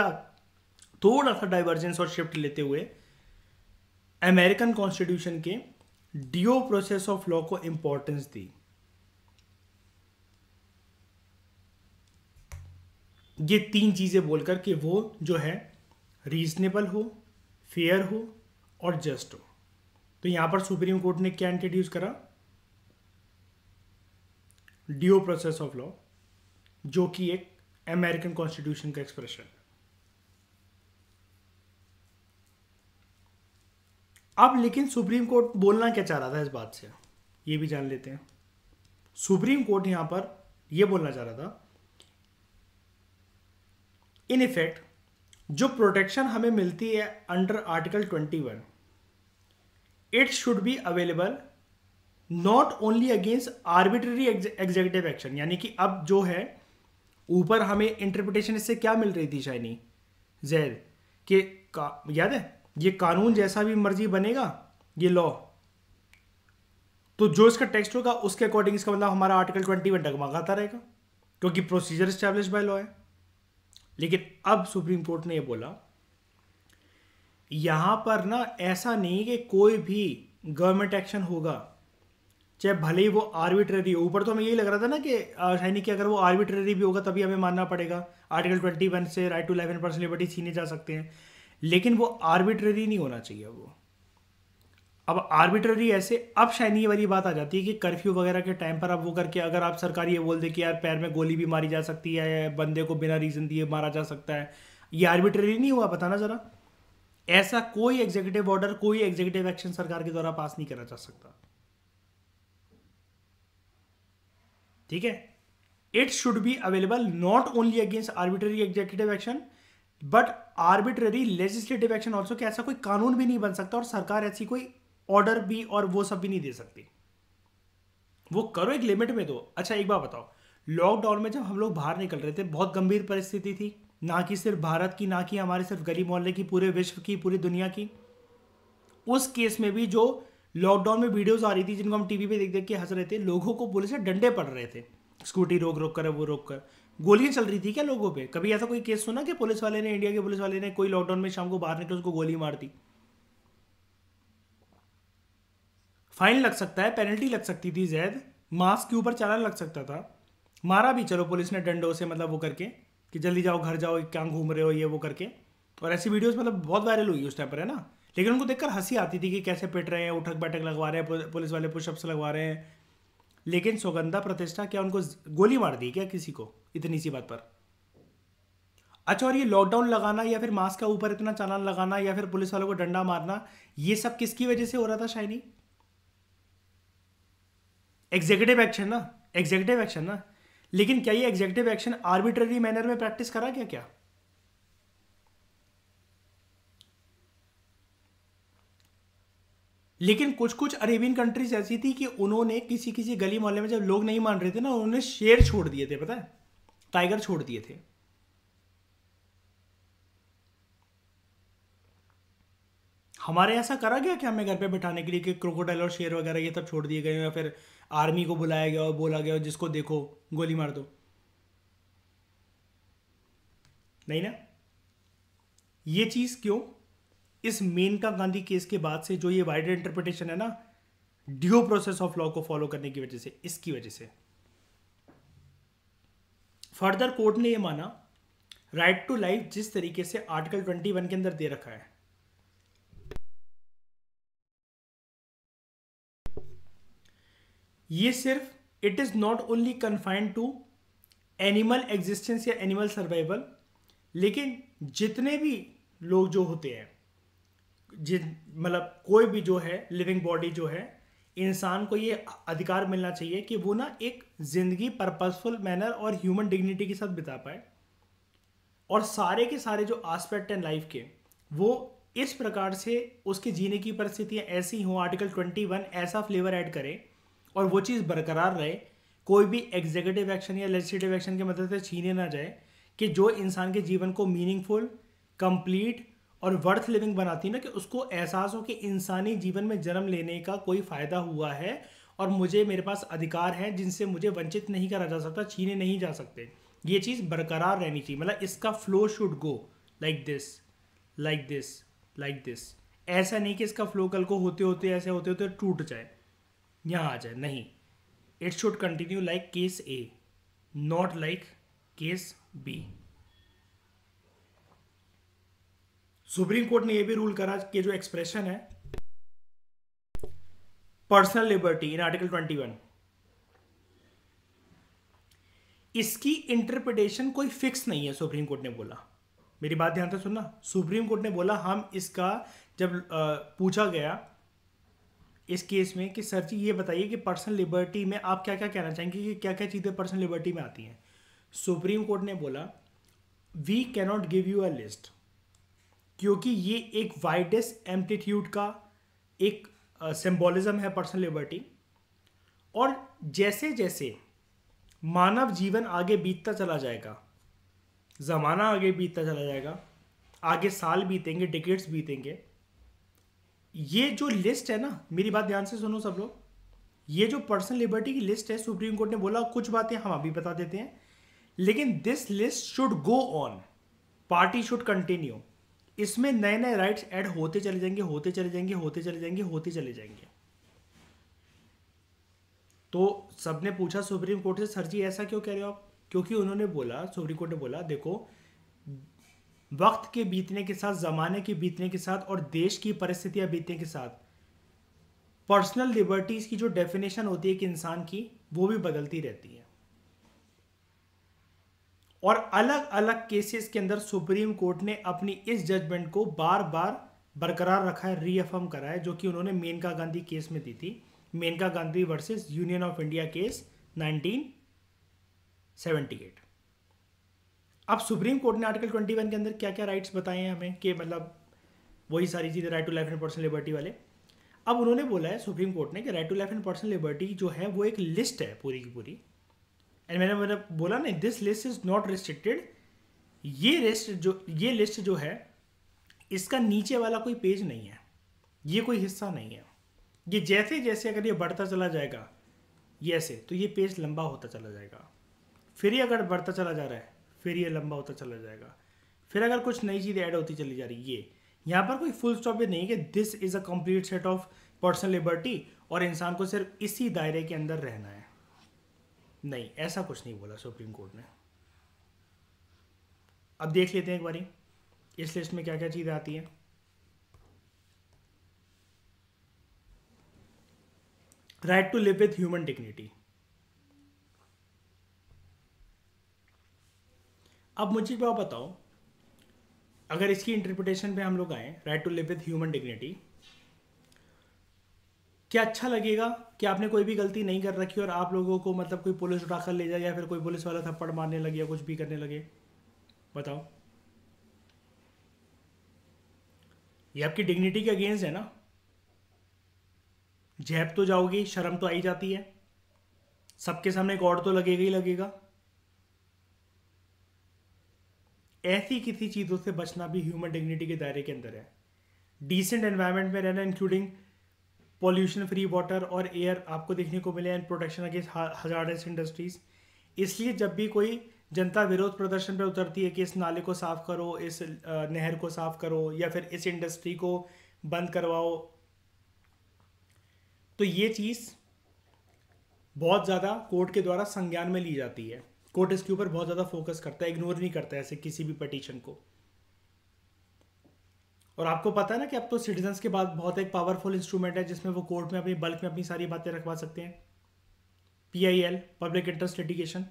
सा डाइवर्जेंस और शिफ्ट लेते हुए अमेरिकन कॉन्स्टिट्यूशन के ड्यू प्रोसेस ऑफ लॉ को इंपॉर्टेंस दी। ये तीन चीजें बोलकर कि वो जो है रीजनेबल हो, फेयर हो और जस्ट हो। तो यहां पर सुप्रीम कोर्ट ने क्या इंट्रोड्यूस करा? ड्यू प्रोसेस ऑफ लॉ, जो कि एक अमेरिकन कॉन्स्टिट्यूशन का एक्सप्रेशन है। अब लेकिन सुप्रीम कोर्ट बोलना क्या चाह रहा था इस बात से, ये भी जान लेते हैं। सुप्रीम कोर्ट यहां पर यह बोलना चाह रहा था, इन इफेक्ट जो प्रोटेक्शन हमें मिलती है under article 21, it should be available not only against arbitrary executive action. यानी कि अब जो है ऊपर हमें इंटरप्रिटेशन इससे क्या मिल रही थी शाइनी जैद कि याद है ये कानून जैसा भी मर्जी बनेगा ये लॉ, तो जो इसका टेक्स्ट होगा उसके अकॉर्डिंग इसका मतलब हमारा आर्टिकल 21 डगमगाता रहेगा, क्योंकि प्रोसीजर एस्टैब्लिश बाय लॉ है। लेकिन अब सुप्रीम कोर्ट ने ये बोला यहां पर ना ऐसा नहीं कि कोई भी गवर्नमेंट एक्शन होगा चाहे भले ही वो आर्बिट्ररी हो। ऊपर तो हमें यही लग रहा था ना कि शाइनी कि अगर वो आर्बिट्ररी भी होगा तभी हमें मानना पड़ेगा, आर्टिकल 21 से right to life and personal liberty छीने जा सकते हैं, लेकिन वो आर्बिट्ररी नहीं होना चाहिए वो। अब आर्बिट्ररी ऐसे, अब शाइनी ये वाली बात आ जाती है कि कर्फ्यू वगैरह के टाइम पर अब वो करके अगर आप सरकार ये बोल दे कि यार पैर में गोली भी मारी जा सकती है, बंदे को बिना रीजन दिए मारा जा सकता है, ये आर्बिट्ररी नहीं हुआ? बताना जरा। ऐसा कोई एग्जीक्यूटिव ऑर्डर, कोई एग्जीक्यूटिव एक्शन सरकार के द्वारा पास नहीं करा जा सकता, ठीक है। It should be available not only against arbitrary executive action but arbitrary legislative action also. कि ऐसा कोई कानून भी नहीं बन सकता और सरकार ऐसी कोई ऑर्डर भी और वो सब भी नहीं दे सकती। वो करो एक लिमिट में दो। अच्छा एक बात बताओ, लॉकडाउन में जब हम लोग बाहर निकल रहे थे बहुत गंभीर परिस्थिति थी, ना कि सिर्फ भारत की, ना कि हमारे सिर्फ गली मोहल्ले की, पूरे विश्व की, पूरी दुनिया की। उस केस में भी जो लॉकडाउन में वीडियोस आ रही थी जिनको हम टीवी पे देख देख के हंस रहे थे, लोगों को पुलिस से डंडे पड़ रहे थे, स्कूटी रोक रोक कर, वो रोक कर गोलियां चल रही थी क्या लोगों पे? कभी ऐसा कोई केस सुना कि पुलिस वाले ने, इंडिया के पुलिस वाले ने, कोई लॉकडाउन में शाम को बाहर निकले उसको गोली मार दी? फाइन लग सकता है, पेनल्टी लग सकती थी जैद, मास्क के ऊपर चालान लग सकता था, मारा भी चलो पुलिस ने डंडों से, मतलब वो करके कि जल्दी जाओ घर जाओ, क्या घूम रहे हो, ये वो करके। और ऐसी वीडियोस मतलब बहुत वायरल हुई उस टाइम पर, है ना। लेकिन उनको देखकर हंसी आती थी कि कैसे पिट रहे हैं, उठक बैठक लगवा रहे हैं पुलिस वाले, पुशअप्स लगवा रहे हैं। लेकिन सौगंधा प्रतिष्ठा क्या उनको गोली मार दी क्या किसी को इतनी सी बात पर? अच्छा, और ये लॉकडाउन लगाना या फिर मास्क का ऊपर इतना चालान लगाना या फिर पुलिस वालों को डंडा मारना, ये सब किसकी वजह से हो रहा था शाइनी? एग्जीक्यूटिव एक्शन ना, एग्जीक्यूटिव एक्शन ना। लेकिन क्या ये एग्जीक्यूटिव एक्शन आर्बिट्ररी मैनर में प्रैक्टिस करा क्या? क्या लेकिन कुछ कुछ अरेबियन कंट्रीज ऐसी थी कि उन्होंने किसी किसी गली मोहल्ले में जब लोग नहीं मान रहे थे ना, उन्होंने शेर छोड़ दिए थे, पता है, टाइगर छोड़ दिए थे। हमारे ऐसा करा गया कि हमें घर पे बैठाने के लिए कि क्रोकोडाइल और शेर वगैरह ये सब छोड़ दिए गए, या फिर आर्मी को बुलाया गया और बोला गया जिसको देखो गोली मार दो? नहीं ना। ये चीज क्यों? इस मेनका गांधी केस के बाद से जो ये वाइडर इंटरप्रिटेशन है ना, ड्यू प्रोसेस ऑफ लॉ को फॉलो करने की वजह से, इसकी वजह से फर्दर कोर्ट ने ये माना राइट टू लाइफ जिस तरीके से आर्टिकल 21 के अंदर दे रखा है, ये सिर्फ it is not only confined to animal existence या एनिमल सर्वाइवल, लेकिन जितने भी लोग जो होते हैं, जिन मतलब कोई भी जो है लिविंग बॉडी जो है, इंसान को ये अधिकार मिलना चाहिए कि वो ना एक जिंदगी पर्पसफुल मैनर और ह्यूमन डिग्निटी के साथ बिता पाए, और सारे के सारे जो एस्पेक्ट हैं लाइफ के वो इस प्रकार से उसके जीने की परिस्थितियां ऐसी हों, आर्टिकल 21 ऐसा फ्लेवर ऐड करे और वो चीज़ बरकरार रहे, कोई भी एग्जीक्यूटिव एक्शन या लेजिस्लेटिव एक्शन की मदद से छीने ना जाए, कि जो इंसान के जीवन को मीनिंगफुल, कंप्लीट और वर्थ लिविंग बनाती है ना, कि उसको एहसास हो कि इंसानी जीवन में जन्म लेने का कोई फ़ायदा हुआ है और मुझे, मेरे पास अधिकार हैं जिनसे मुझे वंचित नहीं करा जा सकता, छीने नहीं जा सकते। ये चीज़ बरकरार रहनी चाहिए, मतलब इसका flow should go like this, like this, like this. ऐसा नहीं कि इसका फ्लो कल को होते होते, ऐसे होते होते टूट जाए, यहाँ आ जाए, नहीं। It should continue like case A, not like case B. Supreme court ने यह भी रूल करा कि जो एक्सप्रेशन है पर्सनल लिबर्टी इन आर्टिकल 21, इसकी इंटरप्रिटेशन कोई फिक्स नहीं है। सुप्रीम कोर्ट ने बोला, मेरी बात ध्यान से सुनना, सुप्रीम कोर्ट ने बोला हम इसका, जब पूछा गया इस केस में कि सर जी ये बताइए कि पर्सनल लिबर्टी में आप क्या क्या कहना चाहेंगे, कि क्या क्या चीज़ें पर्सनल लिबर्टी में आती हैं। सुप्रीम कोर्ट ने बोला we cannot give you a list, क्योंकि ये एक वाइडेस्ट एम्पलीट्यूड का एक सिंबोलिज्म है पर्सनल लिबर्टी। और जैसे जैसे मानव जीवन आगे बीतता चला जाएगा, ज़माना आगे बीतता चला जाएगा, आगे साल बीतेंगे, डिकेड्स बीतेंगे, ये जो लिस्ट है ना, मेरी बात ध्यान से सुनो सब लोग, ये जो पर्सनल लिबर्टी की लिस्ट है, सुप्रीम कोर्ट ने बोला कुछ बातें हम अभी बता देते हैं, लेकिन this list should go on, party should continue. इसमें नए नए राइट्स ऐड होते चले जाएंगे, होते चले जाएंगे, होते चले जाएंगे, होते चले जाएंगे। तो सबने पूछा सुप्रीम कोर्ट से, सर जी ऐसा क्यों कह रहे हो आप? क्योंकि उन्होंने बोला, सुप्रीम कोर्ट ने बोला देखो, वक्त के बीतने के साथ, ज़माने के बीतने के साथ और देश की परिस्थितियां बीतने के साथ पर्सनल लिबर्टीज की जो डेफिनेशन होती है कि इंसान की, वो भी बदलती रहती है। और अलग अलग केसेस के अंदर सुप्रीम कोर्ट ने अपनी इस जजमेंट को बार बार बरकरार रखा है, रीअफर्म करा है, जो कि उन्होंने मेनका गांधी केस में दी थी, Maneka Gandhi versus union of India case 1978। अब सुप्रीम कोर्ट ने आर्टिकल 21 के अंदर क्या क्या राइट्स बताए हैं हमें, कि मतलब वही सारी चीज़ें, right to life and personal liberty वाले। अब उन्होंने बोला है सुप्रीम कोर्ट ने कि right to life and personal liberty जो है वो एक लिस्ट है पूरी की पूरी। एंड मैंने बोला ना, this list is not restricted. ये लिस्ट जो है, इसका नीचे वाला कोई पेज नहीं है, ये कोई हिस्सा नहीं है। ये जैसे जैसे अगर ये बढ़ता चला जाएगा ये ऐसे, तो ये पेज लंबा होता चला जाएगा, फिर ये अगर बढ़ता चला जा रहा है फिर ये लंबा होता चला जाएगा, फिर अगर कुछ नई चीज़ ऐड होती चली जा रही, ये यहाँ पर कोई फुल स्टॉप भी नहीं है कि this is a complete set of personal liberty और इंसान को सिर्फ इसी दायरे के अंदर रहना है। नहीं, ऐसा कुछ नहीं बोला सुप्रीम कोर्ट ने। अब देख लेते हैं एक बारी इस लिस्ट में क्या क्या चीज़ें आती हैं। Right to live with human dignity. अब मुझे क्या बताओ, अगर इसकी इंटरप्रिटेशन पे हम लोग आए, right to live with human dignity, क्या अच्छा लगेगा कि आपने कोई भी गलती नहीं कर रखी और आप लोगों को मतलब कोई पुलिस उठाकर ले जाए, या फिर कोई पुलिस वाला थप्पड़ मारने लगे या कुछ भी करने लगे? बताओ, ये आपकी डिग्निटी के अगेंस्ट है ना। झेप तो जाओगी, शर्म तो आई जाती है, सबके सामने एक और तो लगेगा ही लगेगा। ऐसी किसी चीज़ों से बचना भी ह्यूमन डिग्निटी के दायरे के अंदर है। डिसेंट एनवायरनमेंट में रहना, इंक्लूडिंग पॉल्यूशन फ्री वाटर और एयर आपको देखने को मिले, and protection against hazardous industries. इसलिए जब भी कोई जनता विरोध प्रदर्शन पर उतरती है कि इस नाले को साफ करो, इस नहर को साफ करो, या फिर इस इंडस्ट्री को बंद करवाओ, तो ये चीज़ बहुत ज़्यादा कोर्ट के द्वारा संज्ञान में ली जाती है। कोर्ट इसके ऊपर बहुत ज़्यादा फोकस करता है, इग्नोर नहीं करता है ऐसे किसी भी पटिशन को। और आपको पता है ना कि अब तो सिटीजन्स के बाद बहुत एक पावरफुल इंस्ट्रूमेंट है जिसमें वो कोर्ट में अपनी बल्क में अपनी सारी बातें रखवा सकते हैं। PIL, पब्लिक इंटरेस्ट लिटिगेशन,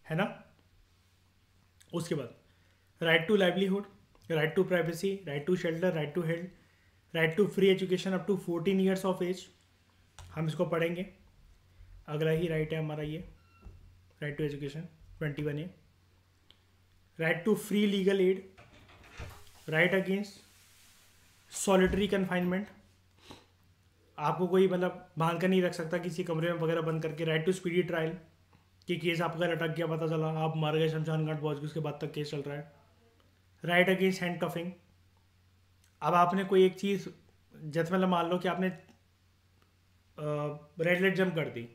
है ना। उसके बाद right to livelihood, right to privacy, right to shelter, right to health, right to free education up to 14 years of age. हम इसको पढ़ेंगे। अगला ही राइट है हमारा ये, right to education 21A। Right to free legal aid, right against solitary confinement, आपको कोई मतलब बांध कर नहीं रख सकता किसी कमरे में वगैरह बंद करके। राइट टू स्पीडी ट्रायल, कि केस आपका लटक गया, पता चला आप मर गए, शमशान घाट पहुंच गए, उसके बाद तक केस चल रहा है। Right against handcuffing. अब आपने कोई एक चीज़, जैसे मतलब मान लो कि आपने रेड लाइट जंप कर दी,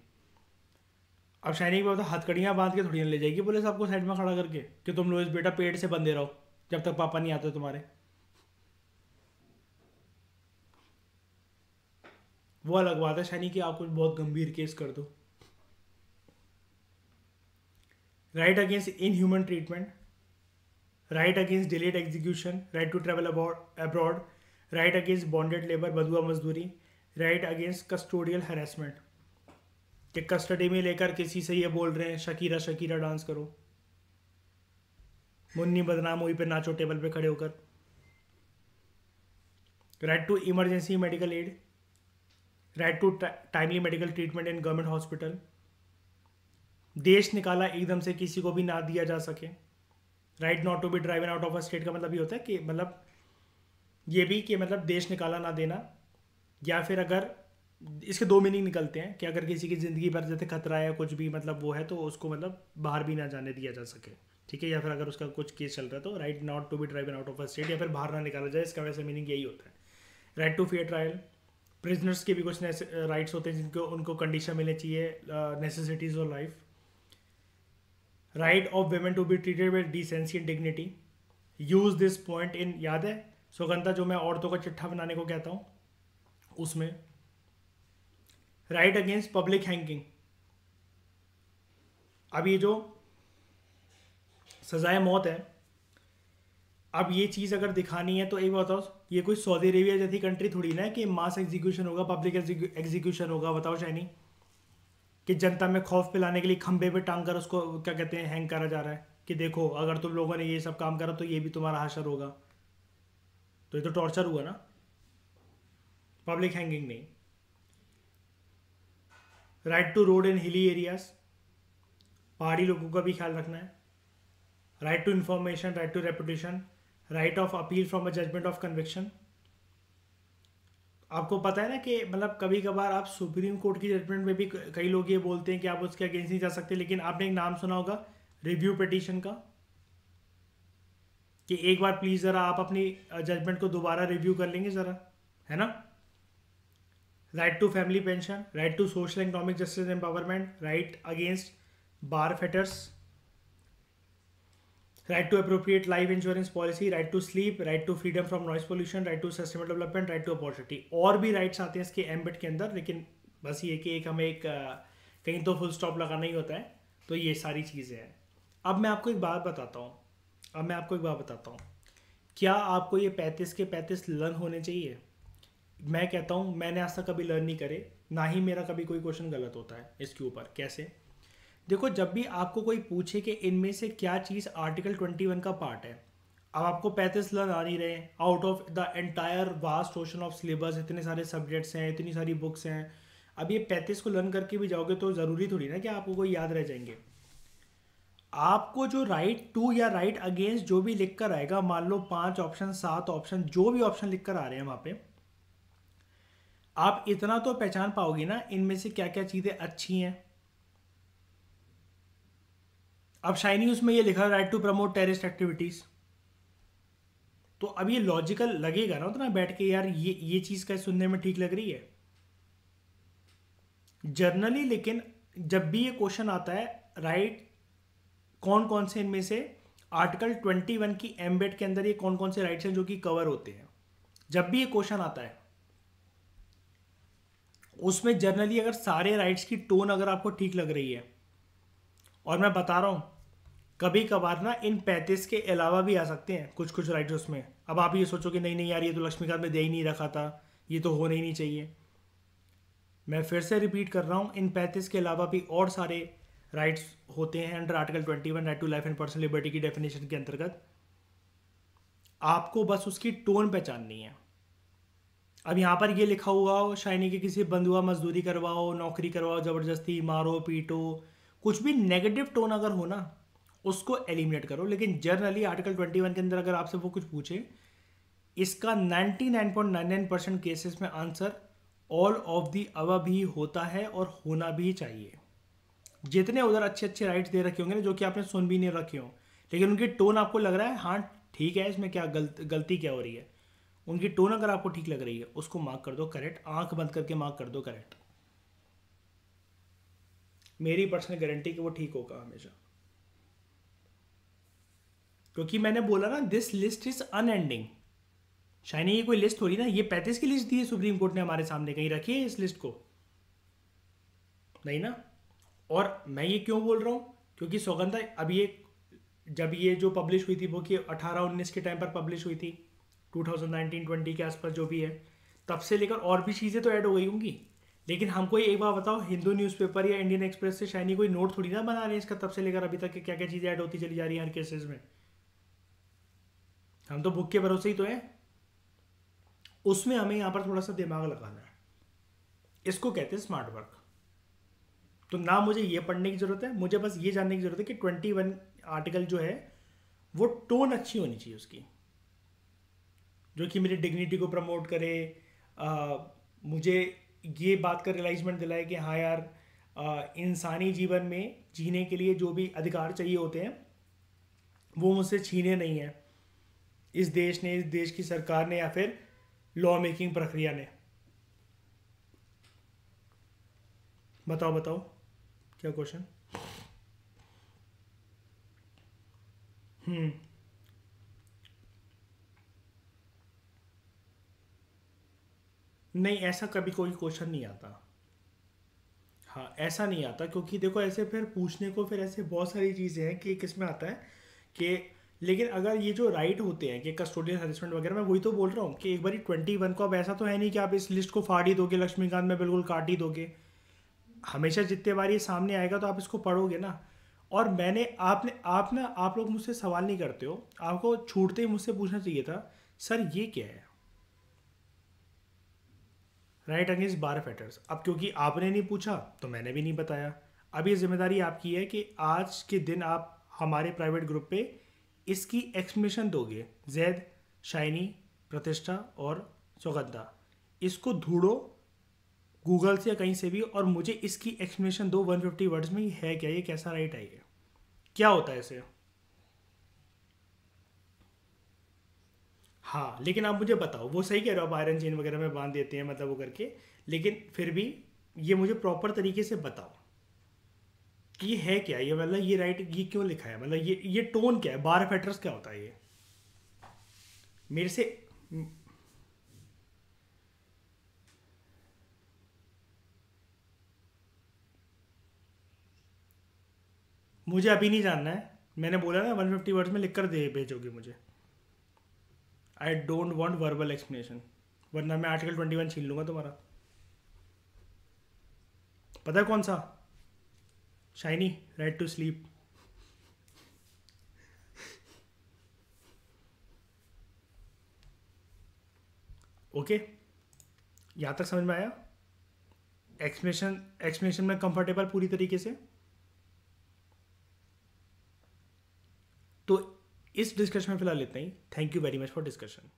अब शाइनी पे होता हथकड़ियाँ बांध के थोड़ी ना ले जाएगी पुलिस आपको साइड में खड़ा करके कि तुम लोग इस बेटा पेड़ से बंधे रहो जब तक पापा नहीं आते तुम्हारे। वो अलग बात है शाइनी कि आप कुछ बहुत गंभीर केस कर दो। Right against inhuman treatment, right against delayed execution, right to travel abroad, right against bonded labour बंधुआ मजदूरी, राइट अगेंस्ट कस्टोडियल हैरेसमेंट कि कस्टडी में लेकर किसी से ये बोल रहे हैं शकीरा शकीरा डांस करो, मुन्नी बदनाम हुई पे नाचो टेबल पे खड़े होकर। Right to emergency medical aid, right to timely medical treatment in government hospital, देश निकाला एकदम से किसी को भी ना दिया जा सके। Right not to be driven out of a state का मतलब ये होता है कि मतलब ये भी कि मतलब देश निकाला ना देना, या फिर अगर इसके दो मीनिंग निकलते हैं कि अगर किसी की ज़िंदगी भर जैसे खतरा है कुछ भी मतलब वो है तो उसको मतलब बाहर भी ना जाने दिया जा सके, ठीक है, या फिर अगर उसका कुछ केस चल रहा है तो right not to be driven out of a state, या फिर बाहर ना निकाला जाए, इसका वैसे मीनिंग यही होता है। Right to fair trial, prisoners के भी कुछ राइट्स होते हैं जिनको उनको कंडीशन मिलनी चाहिए, necessities of life. Right of women to be treated with decency and dignity, use this point in, याद है सुगंधा जो मैं औरतों का चिट्ठा बनाने को कहता हूँ उसमें। राइट अगेंस्ट पब्लिक हैंगिंग, अब ये जो सजाए मौत है, अब ये चीज़ अगर दिखानी है तो एक बताओ, ये कोई सऊदी अरेबिया जैसी कंट्री थोड़ी ना है कि मास एग्जीक्यूशन होगा, पब्लिक एग्जीक्यूशन होगा। बताओ शाइनी कि जनता में खौफ पिलाने के लिए खंबे पे टांग कर उसको क्या कहते हैं हैंग करा जा रहा है कि देखो अगर तुम लोगों ने ये सब काम करा तो ये भी तुम्हारा हशर होगा, तो ये तो टॉर्चर हुआ ना, पब्लिक हैंगिंग नहीं। Right to road in hilly areas, पहाड़ी लोगों का भी ख्याल रखना है। Right to information, right to reputation, right of appeal from a judgement of conviction. आपको पता है ना कि मतलब कभी कभार आप सुप्रीम कोर्ट की जजमेंट में भी कई लोग ये बोलते हैं कि आप उसके अगेंस्ट नहीं जा सकते, लेकिन आपने एक नाम सुना होगा रिव्यू पिटीशन का, कि एक बार प्लीज ज़रा आप अपनी जजमेंट को दोबारा रिव्यू कर लेंगे ज़रा, है ना। Right to family pension, right to social economic justice empowerment, right against bar fetters, right to appropriate life insurance policy, right to sleep, right to freedom from noise pollution, right to sustainable development, right to opportunity. और भी rights आते हैं इसके ambit के अंदर, लेकिन बस ये कि एक हमें एक कहीं तो फुल स्टॉप लगाना ही होता है, तो ये सारी चीज़ें हैं। अब मैं आपको एक बात बताता हूँ, क्या आपको ये 35 के 35 लर्न होने चाहिए? मैं कहता हूँ मैंने आज तक कभी लर्न नहीं करे, ना ही मेरा कभी कोई क्वेश्चन गलत होता है इसके ऊपर। कैसे? देखो, जब भी आपको कोई पूछे कि इनमें से क्या चीज़ आर्टिकल 21 का पार्ट है, अब आपको 35 लर्न आ नहीं रहे हैं out of the entire vast ocean of syllabus, इतने सारे सब्जेक्ट्स हैं, इतनी सारी बुक्स हैं। अब ये 35 को लर्न करके भी जाओगे तो ज़रूरी थोड़ी ना कि आपको कोई याद रह जाएंगे। आपको जो राइट टू या राइट अगेंस्ट जो भी लिख कर आएगा, मान लो 5 ऑप्शन 7 ऑप्शन जो भी ऑप्शन लिख कर आ रहे हैं वहाँ पे, आप इतना तो पहचान पाओगे ना इनमें से क्या क्या चीज़ें अच्छी हैं। अब शाइनी उसमें ये लिखा right to promote terrorist activities, तो अब ये लॉजिकल लगेगा ना उतना बैठ के, यार ये चीज़ का सुनने में ठीक लग रही है जर्नली। लेकिन जब भी ये क्वेश्चन आता है राइट कौन कौन से इनमें से आर्टिकल 21 की एम्बेड के अंदर ये कौन कौन से राइट्स हैं जो कि कवर होते हैं, जब भी ये क्वेश्चन आता है उसमें जनरली अगर सारे राइट्स की टोन अगर आपको ठीक लग रही है, और मैं बता रहा हूँ कभी कभार ना इन 35 के अलावा भी आ सकते हैं कुछ कुछ राइट्स उसमें। अब आप ये सोचो कि नहीं नहीं यार ये तो लक्ष्मीकांत में दे ही नहीं रखा था, ये तो होना ही नहीं चाहिए। मैं फिर से रिपीट कर रहा हूँ, इन 35 के अलावा भी और सारे राइट्स होते हैं under article 21 right to life and personal liberty की डेफिनेशन के अंतर्गत। आपको बस उसकी टोन पहचाननी है। अब यहाँ पर ये लिखा हुआ हो शाइनी के किसी बंधुआ मजदूरी करवाओ, नौकरी करवाओ, ज़बरदस्ती मारो पीटो, कुछ भी नेगेटिव टोन अगर हो ना उसको एलिमिनेट करो। लेकिन जनरली आर्टिकल 21 के अंदर अगर आपसे वो कुछ पूछे, इसका 99.99% केसेस में answer all of the above भी होता है और होना भी चाहिए। जितने उधर अच्छे अच्छे राइट्स दे रखे होंगे ना, जो कि आपने सुन भी नहीं रखे हो, लेकिन उनकी टोन आपको लग रहा है हाँ ठीक है, इसमें क्या गलती क्या हो रही है, उनकी टोन अगर आपको ठीक लग रही है उसको मार्क कर दो करेक्ट, आंख बंद करके मार्क कर दो करेक्ट। मेरी पर्सनल गारंटी कि वो ठीक होगा हमेशा, क्योंकि मैंने बोला ना this list is unending. Shiny ये कोई लिस्ट थोड़ी ना, ये 35 की लिस्ट दी है सुप्रीम कोर्ट ने हमारे सामने, कहीं रखी है इस लिस्ट को, नहीं ना। और मैं ये क्यों बोल रहा हूँ, क्योंकि सौगंधा अब ये जब ये जो पब्लिश हुई थी वो कि 18-19 के टाइम पर पब्लिश हुई थी, 2019-20 के आसपास जो भी है, तब से लेकर और भी चीज़ें तो ऐड हो गई होंगी। लेकिन हमको एक बार बताओ, हिंदू न्यूज़पेपर या इंडियन एक्सप्रेस से शाइनी कोई नोट थोड़ी ना बना रहे हैं इसका, तब से लेकर अभी तक क्या क्या चीज़ें ऐड होती चली जा रही हैं हर केसेस में। हम तो बुक के भरोसे ही तो हैं। उसमें हमें यहाँ पर थोड़ा सा दिमाग लगाना है, इसको कहते हैं स्मार्ट वर्क। तो ना मुझे ये पढ़ने की ज़रूरत है, मुझे बस ये जानने की ज़रूरत है कि 21 आर्टिकल जो है वो टोन अच्छी होनी चाहिए उसकी, जो कि मेरी डिग्निटी को प्रमोट करे, मुझे ये बात का रियलाइजमेंट दिलाए कि हाँ यार, इंसानी जीवन में जीने के लिए जो भी अधिकार चाहिए होते हैं वो मुझसे छीने नहीं है इस देश ने, इस देश की सरकार ने, या फिर लॉ मेकिंग प्रक्रिया ने। बताओ बताओ क्या क्वेश्चन। नहीं, ऐसा कभी कोई क्वेश्चन नहीं आता। हाँ, ऐसा नहीं आता, क्योंकि देखो ऐसे फिर पूछने को फिर ऐसे बहुत सारी चीज़ें हैं कि किस में आता है कि, लेकिन अगर ये जो राइट होते हैं कि कस्टोडियल हरेसमेंट वगैरह, मैं वही तो बोल रहा हूँ कि एक बारी 21 को, अब ऐसा तो है नहीं कि आप इस लिस्ट को फाड़ ही दोगे, लक्ष्मीकांत में बिल्कुल काट ही दोगे। हमेशा जितने बार ये सामने आएगा तो आप इसको पढ़ोगे ना। और मैंने आपने आप ना, आप लोग मुझसे सवाल नहीं करते हो, आपको छूटते ही मुझसे पूछना चाहिए था, सर ये क्या है राइट अगेंस्ट बार फैक्टर्स। अब क्योंकि आपने नहीं पूछा तो मैंने भी नहीं बताया। अब ये जिम्मेदारी आपकी है कि आज के दिन आप हमारे प्राइवेट ग्रुप पे इसकी एक्सप्लेनेशन दोगे। जैद, शाइनी, प्रतिष्ठा और सौगंधा, इसको ढूंढो गूगल से या कहीं से भी, और मुझे इसकी एक्सप्लेनेशन दो 150 वर्ड्स में, ये है क्या, ये कैसा राइट है, ये क्या होता है इसे। हाँ, लेकिन आप मुझे बताओ, वो सही कह रहे हो आप, आयरन चेन वगैरह में बांध देते हैं मतलब वो करके, लेकिन फिर भी ये मुझे प्रॉपर तरीके से बताओ कि ये है क्या, ये मतलब ये राइट ये क्यों लिखा है, मतलब ये टोन क्या है, बार फैक्टर्स क्या होता है ये मेरे से। मुझे अभी नहीं जानना है, मैंने बोला ना 150 वर्ड्स में लिख कर दे भेजोगे मुझे। I don't want verbal explanation, वरना मैं आर्टिकल 21 छीन लूंगा तुम्हारा। पता है कौन सा, Shiny, right to sleep. Okay, यहाँ तक समझ में आया, एक्सप्लेनेशन एक्सप्लेनेशन में कंफर्टेबल पूरी तरीके से। तो इस डिस्कशन में फिलहाल इतना ही। Thank you very much for discussion.